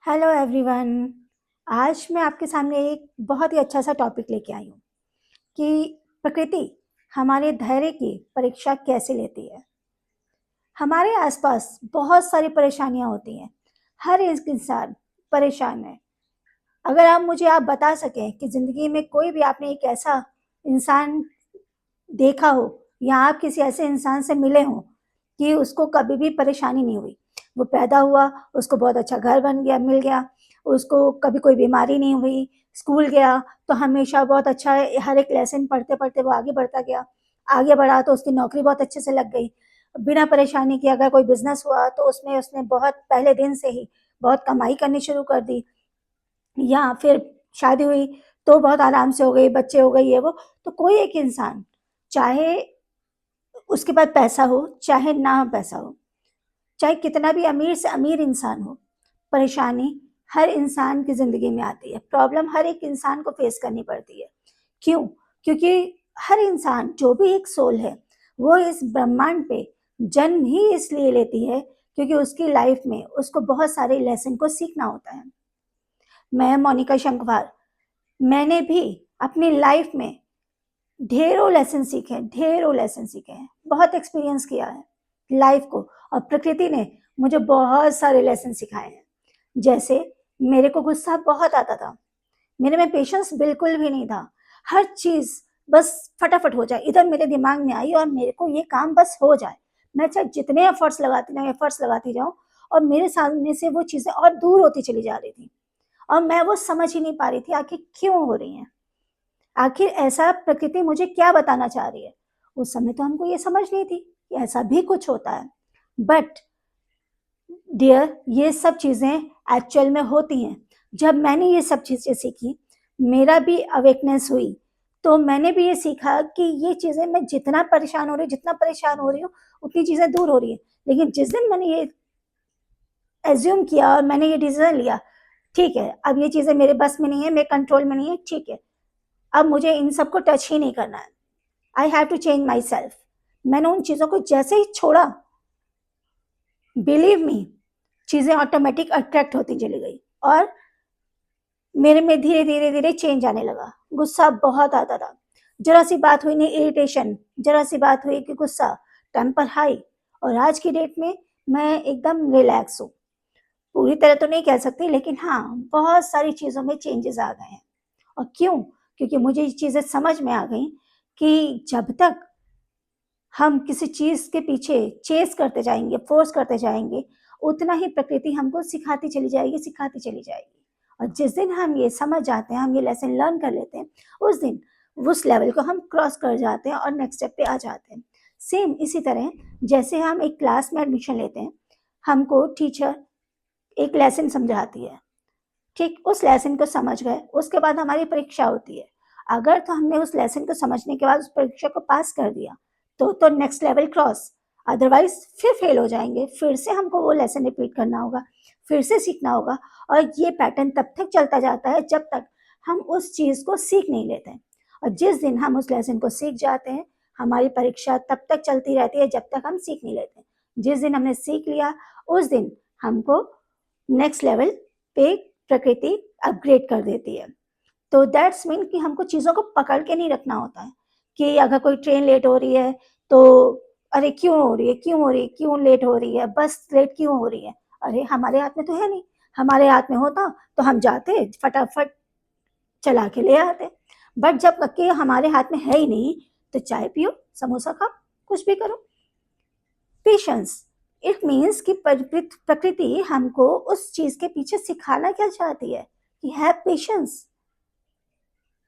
Hello everyone. आज मैं आपके सामने एक बहुत ही अच्छा सा टॉपिक लेके आई हूँ कि प्रकृति हमारे धैर्य की परीक्षा कैसे लेती है। हमारे आसपास बहुत सारी परेशानियाँ होती हैं, हर एक इंसान परेशान है। अगर आप बता सकें कि ज़िंदगी में कोई भी आपने एक ऐसा इंसान देखा हो या आप किसी ऐसे इंसान से मिले हों कि उसको कभी भी परेशानी नहीं हुई। वो पैदा हुआ, उसको बहुत अच्छा घर बन गया, मिल गया, उसको कभी कोई बीमारी नहीं हुई, स्कूल गया तो हमेशा बहुत अच्छा हर एक लेसन पढ़ते-पढ़ते वो आगे बढ़ता गया। आगे बढ़ा तो उसकी नौकरी बहुत अच्छे से लग गई। बिना परेशानी के अगर कोई बिज़नेस हुआ तो उसमें उसने बहुत पहले दिन से ही बहुत कमाई करनी शुरू कर दी। या फिर शादी हुई तो बहुत आराम से हो गई, बच्चे हो गए ये वो। तो कोई एक इंसान, चाहे उसके पास पैसा हो, चाहे ना पैसा हो, चाहे कितना भी अमीर से अमीर इंसान हो, परेशानी हर इंसान की ज़िंदगी में आती है। प्रॉब्लम हर एक इंसान को फेस करनी पड़ती है। क्यों? क्योंकि हर इंसान जो भी एक सोल है, वो इस ब्रह्मांड पे जन्म ही इसलिए लेती है क्योंकि उसकी लाइफ में उसको बहुत सारे लेसन को सीखना होता है। मैं मोनिका शंखवार, मैंने भी अपनी लाइफ में ढेरों लेसन सीखे हैं, बहुत एक्सपीरियंस किया है लाइफ को। और प्रकृति ने मुझे बहुत सारे लेसन सिखाए हैं। जैसे मेरे को गुस्सा बहुत आता था, मेरे में पेशेंस बिल्कुल भी नहीं था। हर चीज़ बस फटाफट हो जाए, इधर मेरे दिमाग में आई और मेरे को ये काम बस हो जाए। मैं चाहे जितने एफर्ट्स लगाती जाऊँ और मेरे सामने से वो चीज़ें और दूर होती चली जा रही थी और मैं वो समझ ही नहीं पा रही थी आखिर क्यों हो रही हैं। आखिर ऐसा प्रकृति मुझे क्या बताना चाह रही है? उस समय तो हमको ये समझ नहीं थी कि ऐसा भी कुछ होता है। बट डियर, ये सब चीज़ें एक्चुअल में होती हैं। जब मैंने ये सब चीज़ें सीखी, मेरा भी अवेकनेस हुई, तो मैंने भी ये सीखा कि ये चीज़ें मैं जितना परेशान हो रही हूँ, उतनी चीज़ें दूर हो रही हैं। लेकिन जिस दिन मैंने ये एज़्यूम किया और मैंने ये डिसीज़न लिया, ठीक है, अब ये चीज़ें मेरे बस में नहीं है, मेरे कंट्रोल में नहीं है, ठीक है, अब मुझे इन सबको टच ही नहीं करना है। I have to change myself. मैंने उन चीज़ों को जैसे ही छोड़ा, बिलीव मी, चीज़ें ऑटोमेटिक अट्रैक्ट होती चली गई और मेरे में धीरे धीरे धीरे चेंज आने लगा। गुस्सा बहुत आता था, जरा सी बात हुई नहीं इरिटेशन, जरा सी बात हुई कि गुस्सा, टेम्पर हाई। और आज की डेट में मैं एकदम रिलैक्स हूँ। पूरी तरह तो नहीं कह सकती, लेकिन हाँ, बहुत सारी चीज़ों में चेंजेस आ गए हैं। और क्यों? क्योंकि मुझे ये चीज़ें समझ में आ गई कि जब तक हम किसी चीज़ के पीछे चेस करते जाएँगे, फ़ोर्स करते जाएँगे, उतना ही प्रकृति हमको सिखाती चली जाएगी, सिखाती चली जाएगी। और जिस दिन हम ये समझ जाते हैं, हम ये लेसन लर्न कर लेते हैं, उस दिन उस लेवल को हम क्रॉस कर जाते हैं और नेक्स्ट स्टेप पे आ जाते हैं। सेम इसी तरह जैसे हम एक क्लास में एडमिशन लेते हैं, हमको टीचर एक लेसन समझाती है, ठीक? उस लेसन को समझ गए, उसके बाद हमारी परीक्षा होती है। अगर तो हमने उस लेसन को समझने के बाद उस परीक्षा को पास कर दिया, तो नेक्स्ट लेवल क्रॉस, अदरवाइज़ फिर फेल हो जाएँगे, फिर से हमको वो लेसन रिपीट करना होगा, फिर से सीखना होगा। और ये पैटर्न तब तक चलता जाता है जब तक हम उस चीज़ को सीख नहीं लेते हैं। और जिस दिन हम उस लेसन को सीख जाते हैं, हमारी परीक्षा तब तक चलती रहती है जब तक हम सीख नहीं लेते। जिस दिन हमने सीख लिया, उस दिन हमको नेक्स्ट लेवल पे प्रकृति अपग्रेड कर देती है। तो दैट्स मीन कि हमको चीज़ों को पकड़ के नहीं रखना होता है कि अगर कोई ट्रेन लेट हो रही है तो अरे क्यों हो रही है, क्यों हो रही है, क्यों लेट हो रही है, बस लेट क्यों हो रही है? अरे हमारे हाथ में तो है नहीं, हमारे हाथ में होता तो हम जाते फटाफट चला के ले आते। बट जब कि हमारे हाथ में है ही नहीं, तो चाय पियो, समोसा खाओ, कुछ भी करो। पेशेंस, इट मीन्स कि प्रकृति हमको उस चीज़ के पीछे सिखाना क्या चाहती है कि हैव पेशेंस।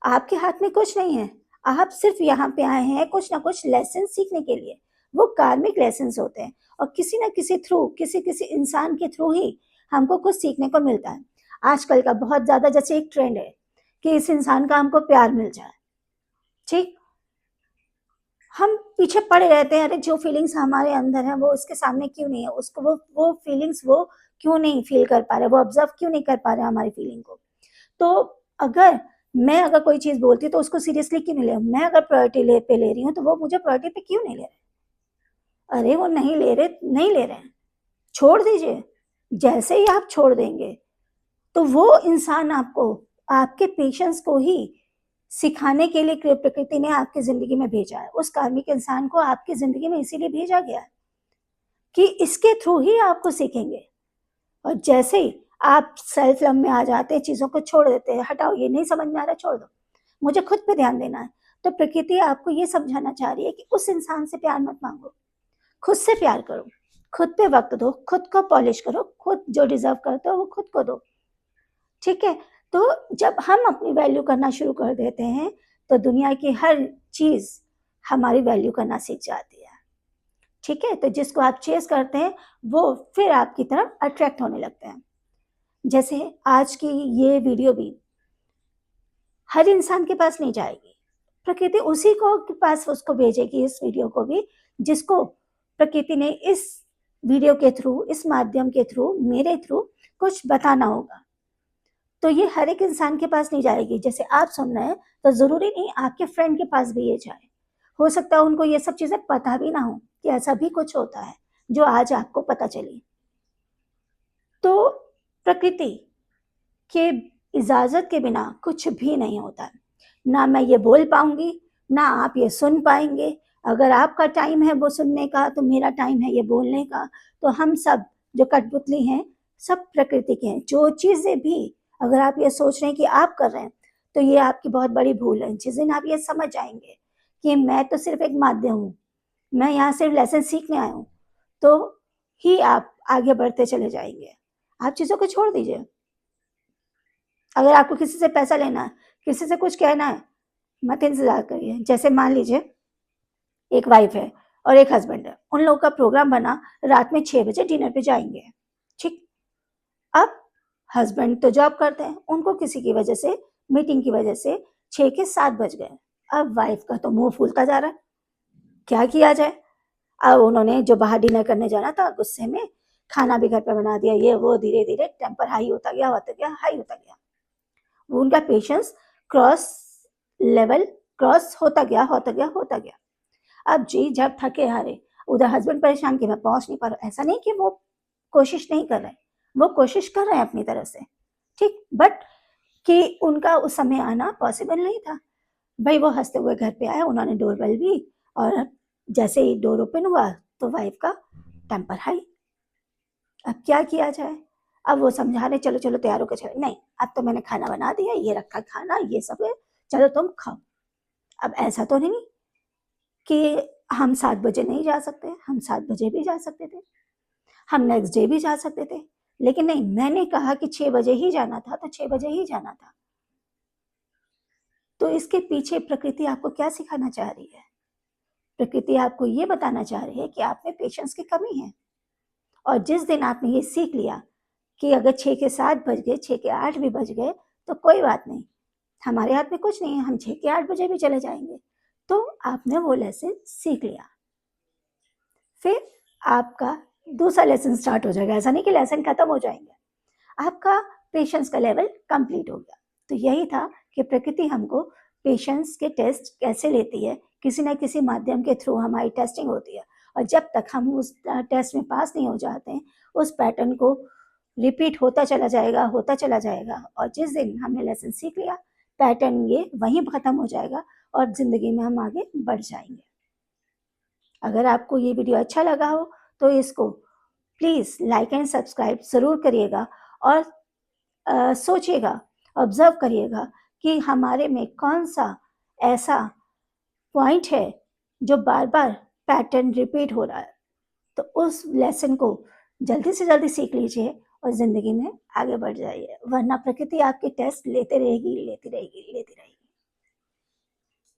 आपके हाथ में कुछ नहीं है, आप सिर्फ यहाँ पे आए हैं कुछ ना कुछ लेसन सीखने के लिए। वो कार्मिक लेसन्स होते हैं और किसी न किसी थ्रू, किसी इंसान के थ्रू ही हमको कुछ सीखने को मिलता है। आजकल का बहुत ज़्यादा जैसे एक ट्रेंड है कि इस इंसान का हमको प्यार मिल जाए, ठीक? हम पीछे पड़े रहते हैं, अरे जो फीलिंग्स हमारे अंदर है वो उसके सामने क्यों नहीं है, उसको वो फीलिंग्स वो क्यों नहीं फील कर पा रहे, वो ऑब्जर्व क्यों नहीं कर पा रहे हमारी फीलिंग को। तो अगर मैं अगर कोई चीज़ बोलती हूँ तो उसको सीरियसली क्यों नहीं ले, मैं अगर प्रायोरिटी ले रही हूँ तो वो मुझे प्रायोरिटी पे क्यों नहीं ले रहे? अरे वो नहीं ले रहे हैं, छोड़ दीजिए। जैसे ही आप छोड़ देंगे, तो वो इंसान आपको, आपके पेशेंस को ही सिखाने के लिए प्रकृति ने आपकी ज़िंदगी में भेजा है। उस कार्मिक इंसान को आपकी ज़िंदगी में इसीलिए भेजा गया है कि इसके थ्रू ही आपको सीखेंगे। और जैसे ही आप सेल्फ लव में आ जाते हैं, चीज़ों को छोड़ देते हैं, हटाओ ये नहीं समझ में आ रहा छोड़ दो, मुझे खुद पे ध्यान देना है, तो प्रकृति आपको ये समझाना चाह रही है कि उस इंसान से प्यार मत मांगो, खुद से प्यार करो, खुद पे वक्त दो, खुद को पॉलिश करो, खुद जो डिजर्व करते हो वो खुद को दो। ठीक है, तो जब हम अपनी वैल्यू करना शुरू कर देते हैं तो दुनिया की हर चीज़ हमारी वैल्यू करना सीख जाती है। ठीक है, तो जिसको आप चेस करते हैं वो फिर आपकी तरफ अट्रैक्ट होने लगते हैं। जैसे आज की ये वीडियो भी हर इंसान के पास नहीं जाएगी, प्रकृति उसी को के पास उसको भेजेगी इस वीडियो को भी, जिसको प्रकृति ने इस वीडियो के थ्रू, इस माध्यम के थ्रू, मेरे थ्रू कुछ बताना होगा। तो ये हर एक इंसान के पास नहीं जाएगी। जैसे आप सुन रहे हैं तो ज़रूरी नहीं आपके फ्रेंड के पास भी ये जाए, हो सकता है उनको ये सब चीज़ें पता भी ना हो कि ऐसा भी कुछ होता है जो आज आपको पता चली। तो प्रकृति के इजाज़त के बिना कुछ भी नहीं होता। ना मैं ये बोल पाऊंगी, ना आप ये सुन पाएंगे। अगर आपका टाइम है वो सुनने का तो मेरा टाइम है ये बोलने का। तो हम सब जो कठपुतली हैं सब प्रकृति के हैं। जो चीज़ें भी अगर आप ये सोच रहे हैं कि आप कर रहे हैं तो ये आपकी बहुत बड़ी भूल है। जिस दिन आप ये समझ जाएंगे कि मैं तो सिर्फ एक माध्यम हूँ, मैं यहाँ सिर्फ लेसन सीखने आया हूँ, तो ही आप आगे बढ़ते चले जाएंगे। आप चीज़ों को छोड़ दीजिए। अगर आपको किसी से पैसा लेना है, किसी से कुछ कहना है, मत इंतजार करिए। जैसे मान लीजिए एक वाइफ है और एक हस्बैंड है, उन लोगों का प्रोग्राम बना रात में 6 बजे डिनर पे जाएंगे। ठीक, अब हस्बैंड तो जॉब करते हैं, उनको किसी की वजह से, मीटिंग की वजह से 6 के 7 बज गए। अब वाइफ का तो मुंह फूलता जा रहा है, क्या किया जाए। अब उन्होंने जो बाहर डिनर करने जाना था गुस्से में खाना भी घर पे बना दिया, ये वो, धीरे धीरे टेम्पर हाई होता गया, हाई होता गया। वो उनका पेशेंस क्रॉस लेवल क्रॉस होता गया। अब जी जब थके हारे, उधर हस्बैंड परेशान कि मैं पहुंच नहीं पा रहा। ऐसा नहीं कि वो कोशिश नहीं कर रहे, वो कोशिश कर रहे हैं अपनी तरफ से, ठीक, बट कि उनका उस समय आना पॉसिबल नहीं था। भाई वो हंसते हुए घर पे आए, उन्होंने डोरबेल भी, और जैसे ही डोर ओपन हुआ तो वाइफ का टेम्पर हाई। अब क्या किया जाए। अब वो समझा रहे चलो चलो तैयार होकर चले, नहीं अब तो मैंने खाना बना दिया, ये रखा खाना, ये सब है, चलो तुम खाओ। अब ऐसा तो नहीं कि हम 7 बजे नहीं जा सकते, हम 7 बजे भी जा सकते थे, हम नेक्स्ट डे भी जा सकते थे, लेकिन नहीं, मैंने कहा कि 6 बजे ही जाना था तो 6 बजे ही जाना था। तो इसके पीछे प्रकृति आपको क्या सिखाना चाह रही है। प्रकृति आपको ये बताना चाह रही है कि आप में पेशेंस की कमी है। और जिस दिन आपने ये सीख लिया कि अगर 6 के 7 बज गए, 6 के 8 भी बज गए तो कोई बात नहीं, हमारे हाथ में कुछ नहीं है, हम 6 के 8 बजे भी चले जाएंगे, तो आपने वो लेसन सीख लिया। फिर आपका दूसरा लेसन स्टार्ट हो जाएगा। ऐसा नहीं कि लेसन खत्म हो जाएंगे, आपका पेशेंस का लेवल कंप्लीट हो गया। तो यही था कि प्रकृति हमको पेशेंस के टेस्ट कैसे लेती है, किसी न किसी माध्यम के थ्रू हमारी टेस्टिंग होती है, और जब तक हम उस टेस्ट में पास नहीं हो जाते हैं उस पैटर्न को रिपीट होता चला जाएगा, और जिस दिन हमने लेसन सीख लिया पैटर्न ये वहीं ख़त्म हो जाएगा और ज़िंदगी में हम आगे बढ़ जाएंगे। अगर आपको ये वीडियो अच्छा लगा हो तो इसको प्लीज़ लाइक एंड सब्सक्राइब ज़रूर करिएगा, और सोचिएगा, ऑब्जर्व करिएगा कि हमारे में कौन सा ऐसा पॉइंट है जो बार बार पैटर्न रिपीट हो रहा है। तो उस लेसन को जल्दी से जल्दी सीख लीजिए और ज़िंदगी में आगे बढ़ जाइए, वरना प्रकृति आपके टेस्ट लेती रहेगी।